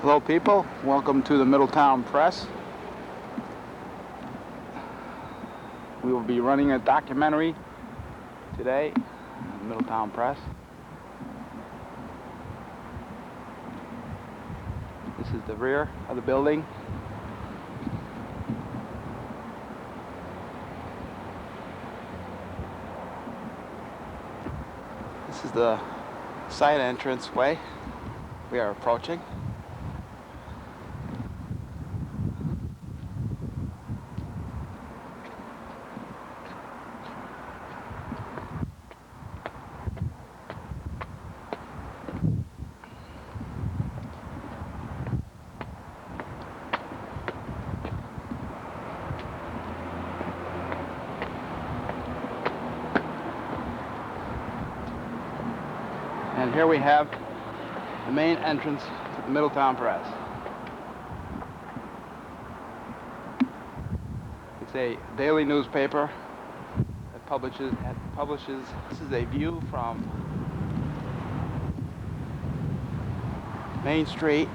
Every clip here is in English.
Hello people, welcome to the Middletown Press. We will be running a documentary today, Middletown Press. This is the rear of the building. This is the side entrance way we are approaching. And here we have the main entrance to the Middletown Press. It's a daily newspaper that publishes. This is a view from Main Street.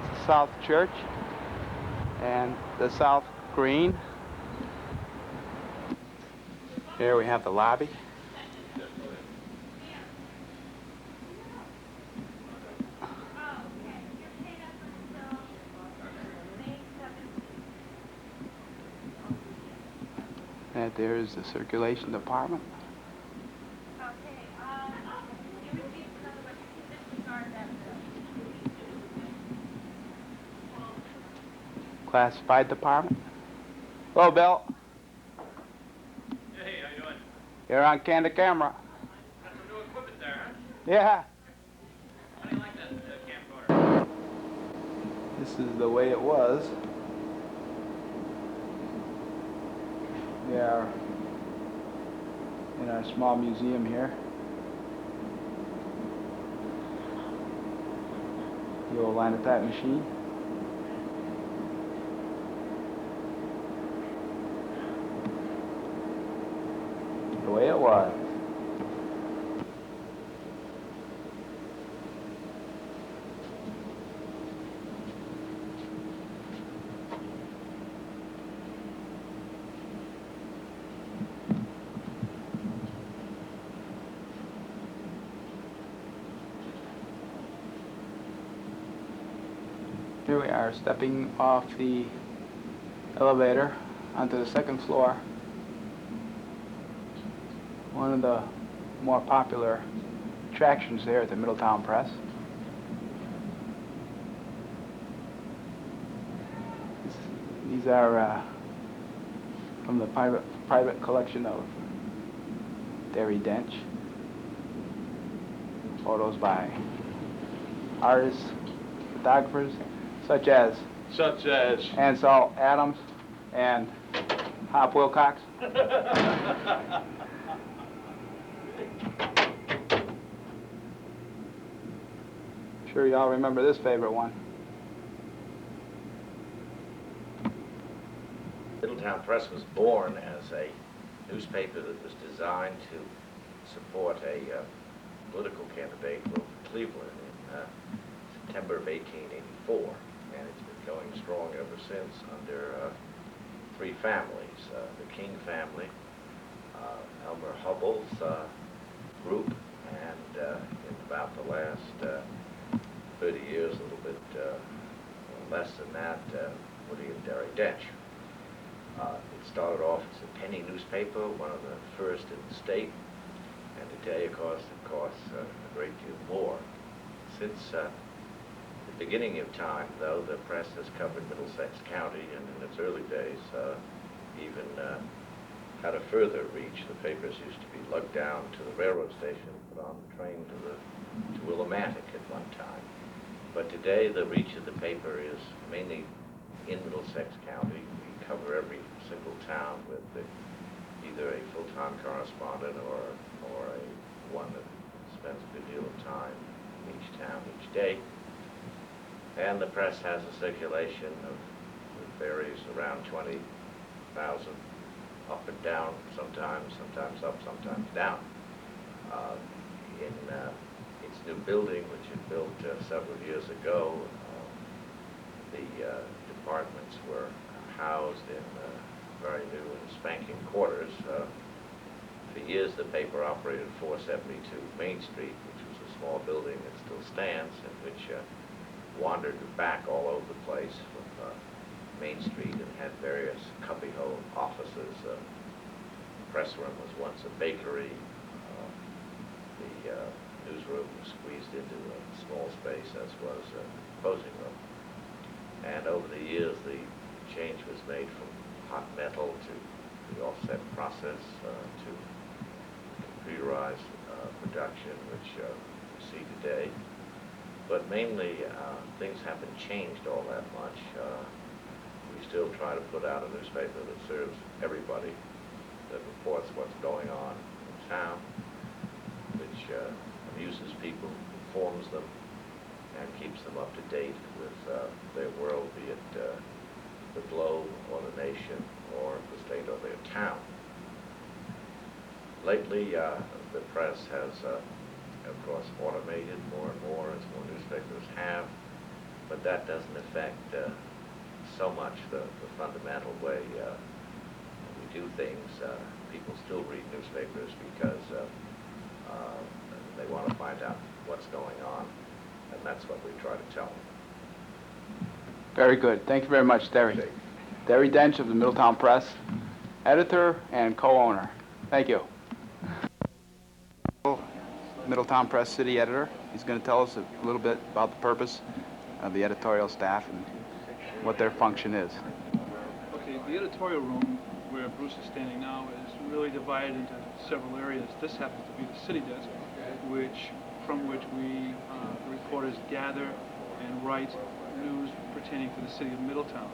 It's the South Church and the South Green. Here we have the lobby. And there's the circulation department. Classified department. Hello, Bill. Hey, how you doing? You're on candid camera. Got some new equipment there, huh? Yeah. How do you like that camcorder? This is the way it was. We are in our small museum here. The old linotype machine. The way it was. Here we are stepping off the elevator onto the second floor. One of the more popular attractions there at the Middletown Press. These are from the private collection of Derry Dench. Photos by artists, photographers, such as Ansel Adams and Hop Wilcox. Sure y'all remember this favorite one. Middletown Press was born as a newspaper that was designed to support a political candidate for Cleveland in September of 1884, and it's been going strong ever since under three families, the King family, Elmer Hubbell's group, and in about the last 30 years, a little bit less than that, Woody and Derry Dench. It started off as a penny newspaper, one of the first in the state, and today, of course, it costs a great deal more. Since the beginning of time, though, the press has covered Middlesex County, and in its early days, even had a further reach. The papers used to be lugged down to the railroad station, put on the train to Willimantic at one time. But today, the reach of the paper is mainly in Middlesex County. We cover every single town with either a full-time correspondent or one that spends a good deal of time in each town each day. And the press has a circulation of, it varies around 20,000 up and down sometimes up, sometimes down. In its new building, which it built several years ago, the departments were housed in very new and spanking quarters. For years, the paper operated 472 Main Street, which was a small building that still stands, and which wandered back all over the place from Main Street and had various cubbyhole offices. Press room was once a bakery. The newsroom was squeezed into a small space, as was a composing room. And over the years, the change was made from hot metal to the offset process to computerized production, which we see today. But mainly, things haven't changed all that much. We still try to put out a newspaper that serves everybody, that reports what's going on in town, which amuses people, informs them, and keeps them up to date with their world, be it the globe or the nation or the state or their town. Lately, the press has, of course, automated more and more as more newspapers have, but that doesn't affect so much the fundamental way we do things. People still read newspapers because they want to find out what's going on, and that's what we try to tell them. Very good. Thank you very much, Derry. Okay. Derry Dench of the Middletown Press, editor and co-owner. Thank you. Middletown Press city editor. He's going to tell us a little bit about the purpose of the editorial staff and what their function is. Okay, the editorial room where Bruce is standing now is really divided into several areas. This happens to be the city desk, from which we, the reporters, gather and write news pertaining to the city of Middletown.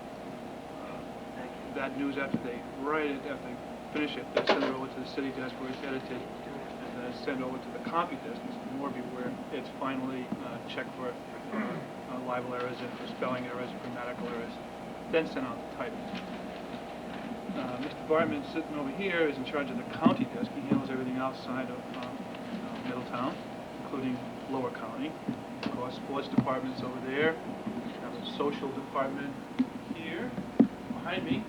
That news, after they write it, after they finish it, they send it over to the city desk where it's edited, and then send over to the copy desk, Mr. Morby, where it's finally checked for libel errors and for spelling errors, grammatical errors, then sent out to type. Mr. Bartman, sitting over here, is in charge of the county desk. He handles everything outside of Middletown, including Lower County. Of course, sports department's over there. We have a social department here, behind me.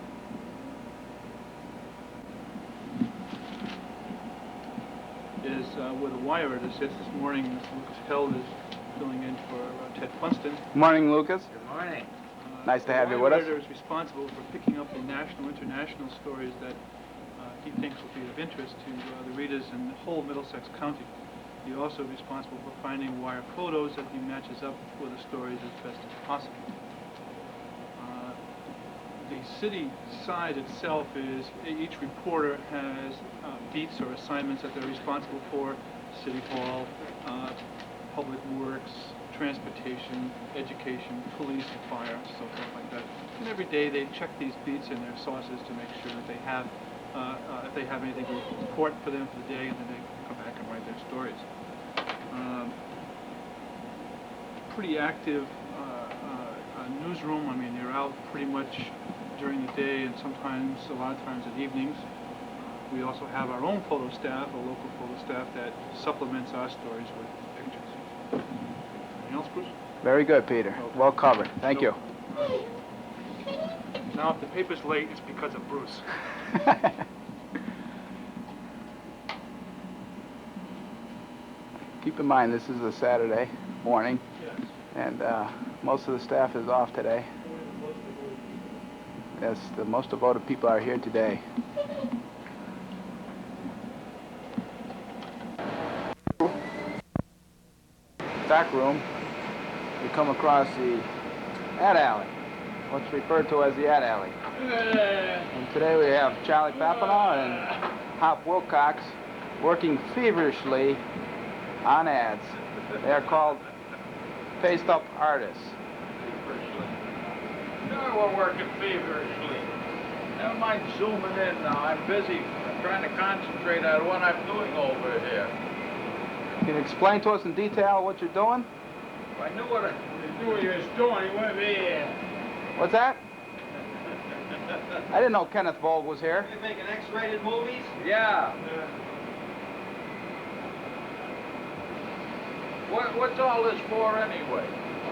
Is where the wire editor sits. This morning, Mr. Lucas Held is filling in for Ted Funston. Good morning, Lucas. Good morning. Nice to have you with us. The wire editor is responsible for picking up the national, international stories that he thinks will be of interest to the readers in the whole Middlesex County. He also is responsible for finding wire photos that he matches up with the stories as best as possible. The city side itself is, each reporter has beats or assignments that they're responsible for: City Hall, Public Works, Transportation, Education, Police, and Fire, so forth like that. And every day they check these beats in their sources to make sure that they have, if they have anything to report for them for the day, and then they come back and write their stories. Pretty active newsroom. I mean, they're out pretty much during the day and sometimes, a lot of times at evenings. We also have our own photo staff, a local photo staff that supplements our stories with pictures. Anything else, Bruce? Very good, Peter. Okay. Well covered. Thank you. Now, if the paper's late, it's because of Bruce. Keep in mind, this is a Saturday morning, Yes. and most of the staff is off today. Yes, the most devoted people are here today. Back room, you come across the ad alley, what's referred to as the ad alley. And today we have Charlie Papanow and Hop Wilcox working feverishly on ads. They are called Faced-Up Artists. Sure, we're working feverishly. Never mind zooming in now. I'm busy trying to concentrate on what I'm doing over here. Can you explain to us in detail what you're doing? If I knew what he was doing, he wouldn't be here. What's that? I didn't know Kenneth Vogue was here. You making X-rated movies? Yeah. What's all this for anyway?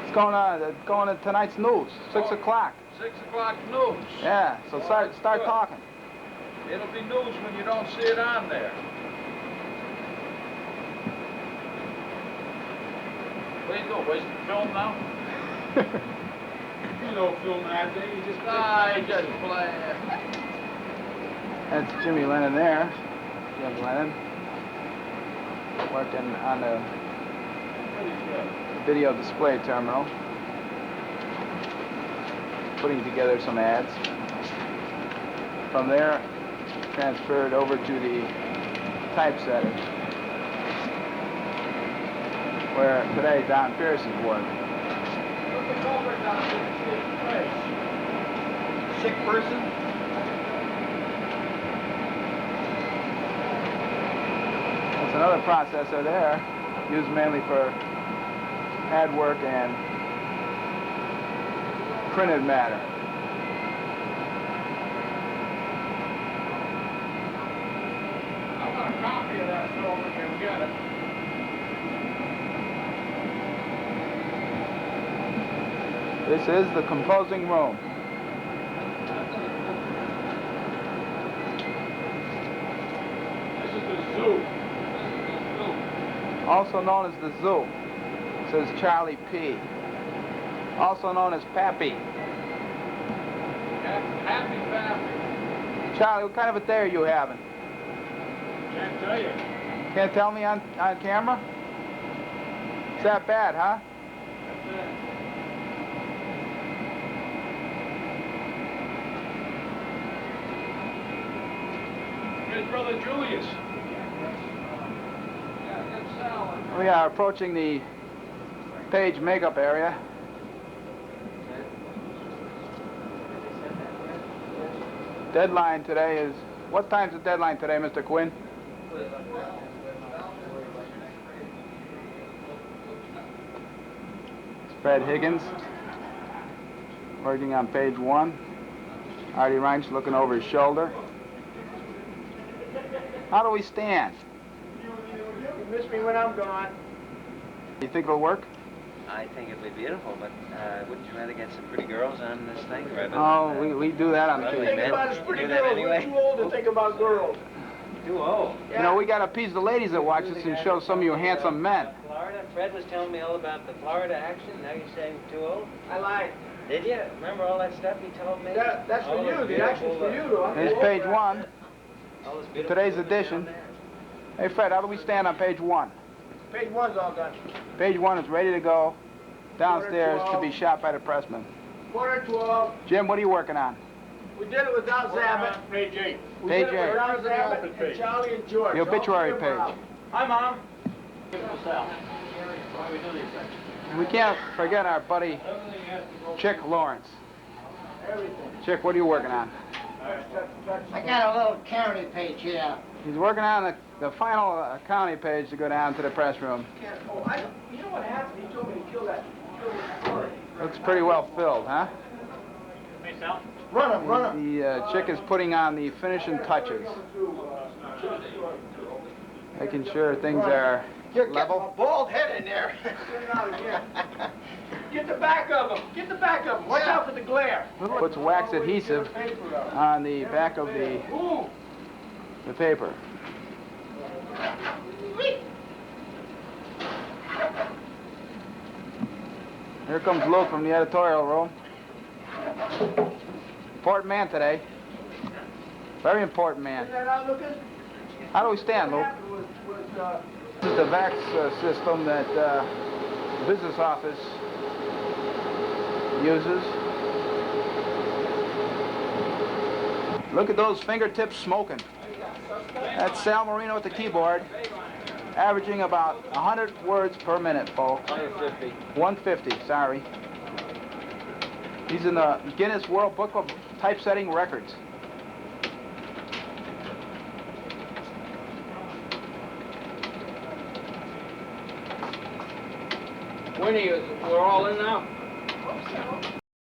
It's going to tonight's news, 6 o'clock. 6 o'clock news. Yeah, so start Good. talking. It'll be news when you don't see it on there. What are you doing, wasting film now? You don't film that thing, you just... Nah, you just playing. That's Jimmy Lennon there. Jim Lennon. Working on the video display terminal. Putting together some ads. From there, transferred over to the typesetter, where today Don Pearson's working. Sick person? There's another processor there, used mainly for ad work and printed matter. I want a copy of that film when you get it. This is the composing room. This is the zoo. Also known as the Zoo. Says Charlie P. Also known as Pappy. Happy Pappy. Charlie, what kind of a day are you having? Can't tell you. Can't tell me on camera? Is that bad, huh? Here's Brother Julius. We are approaching the page makeup area. Deadline today is... What time's the deadline today, Mr. Quinn? Fred Higgins, working on page 1. Artie Reinsch looking over his shoulder. How do we stand? You miss me when I'm gone. You think it'll work? I think it'd be beautiful, but wouldn't you rather get some pretty girls on this thing rather than... Oh, we do that on Lovely, TV. Think man. about us You pretty do that girls. anyway? We're too old to think about girls. Too old. You know, we got to appease the ladies that watch us and show some of you handsome men. Florida? Fred was telling me all about the Florida action. Now you're saying too old? I lied. Did you? Remember all that stuff he told me? That's for All you. those The action's for you, beautiful, though. I'm Here's too old page for 1. all those beautiful Today's women edition. down there. Hey, Fred, how do we stand on page 1? that. Page 1's all done. Page 1 is ready to go downstairs to be shot by the pressman. Quarter 12. Jim, what are you working on? We did it without Zabit. Page 8. We Page did it 8. without Zabit and Charlie and George. The obituary All three of them page. were out. Hi, Mom. We can't forget our buddy Chick Lawrence. Chick, what are you working on? I got a little county page here. He's working on the final county page to go down to the press room. You know what happened? He told me to kill that story. Looks pretty well filled, huh? Hey, Sal. Run him. The Chick is putting on the finishing touches, making sure things are You're getting level. a bald head in there. Get the back of him. Get the back of him. Watch out for the glare. Puts wax adhesive on the back of the paper. Here comes Luke from the editorial room. Important man today. Very important man. How do we stand, Luke? This is the VAX system that the business office uses. Look at those fingertips smoking. That's Sal Marino at the keyboard, averaging about 100 words per minute, folks. 150. 150, sorry. He's in the Guinness World Book of Typesetting Records. Winnie, we're all in now?